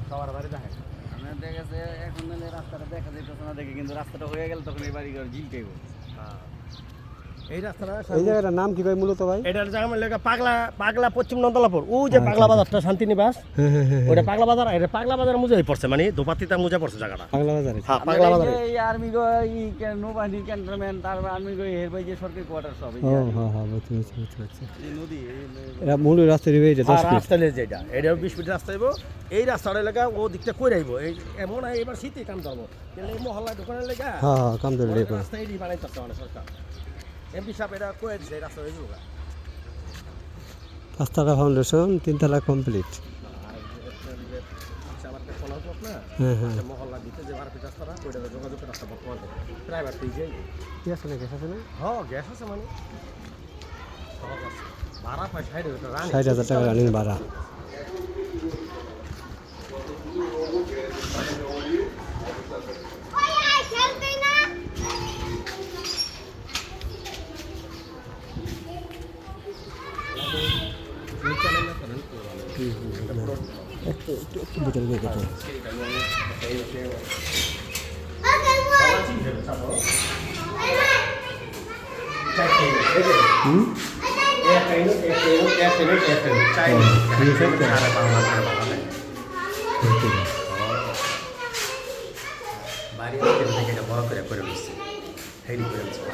সবার বাড়ি দেখে আমরা দেখা গেছে এখন নাহলে রাস্তাটা দেখা যাইতেছে না দেখে, কিন্তু রাস্তাটা হয়ে গেল তখন এই বাড়ি ঘর ঝিলকে গো। এই রাস্তাটা এই জায়গাটার নাম কি ভাই মূলত ভাই? এটার জায়গা লেখা পাগলা পশ্চিম নন্দলাপুর। ও যে পাগলা বাজারটা শান্তিনিবাস, ওটা পাগলা বাজার। এটা পাগলা বাজার মুজাই পড়ছে, মানে দোপাতিতা মুজা পড়ছে জায়গাটা। পাগলা বাজারে। হ্যাঁ, পাগলা বাজারে। এই আর্মি গো, এই নৌবাহিনীর ক্যান্টনমেন্ট, তারপর আর্মি গো এর ভাই যে সরকারি কোয়ার্টার সব এই ও হ্যাঁ হ্যাঁ বুঝছি। এই নদী এরা মূল রাস্তা দিবে এটা 10 আর ফিট। রাস্তা লেগে যেটা, এটা 20 ফিট রাস্তা হইব। এই রাস্তাটা লেগা ও দিকটা কই রাইব, এই এমন এবার শীতে কাম করবো, তাহলে এই মহল্লা দোকানের লেগা হ্যাঁ হ্যাঁ কাম ধরে রে। রাস্তা এই বানাইতেছে মানে সরকার। এমপি সাহেব এটা কই দিছে, এই রাস্তা হয়ে যাবে। পাঁচতলা ফাউন্ডেশন 3 তলা কমপ্লিট। হ্যাঁ হ্যাঁ। মহল্লা দিতে যে 12 ফিট রাস্তাটা, ওইটা যোগাযোগের রাস্তা বর্তমান প্রাইভেট পেয়ে কি আছে না গ্যাস আছে না? হ্যাঁ, গ্যাস আছে মানে সহজ আছে। ভাড়া পাই 60,000 টাকা রানিং ভাড়া। একটু ভিতরে গিয়ে দেখো।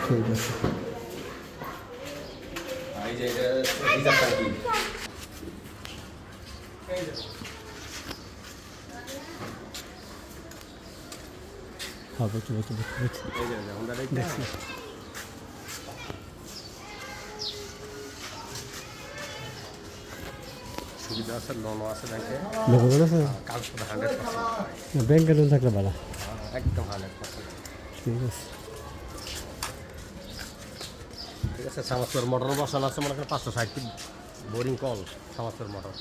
ঠিক আছে। হ্যাঁ বুঝছি। দেখছি। সুবিধা আছে, লোনও আছে ব্যাংকে, দেখো আছে কাগজপত্র 100%। ব্যাংকে লোন থাকলে ভালো। একদম 100%। ঠিক আছে। ঠিক আছে, সামাজপুর মোটর বসানো আছে মনে করেন 560 ফিট বোরিং কল, সামাজপুর মোটর।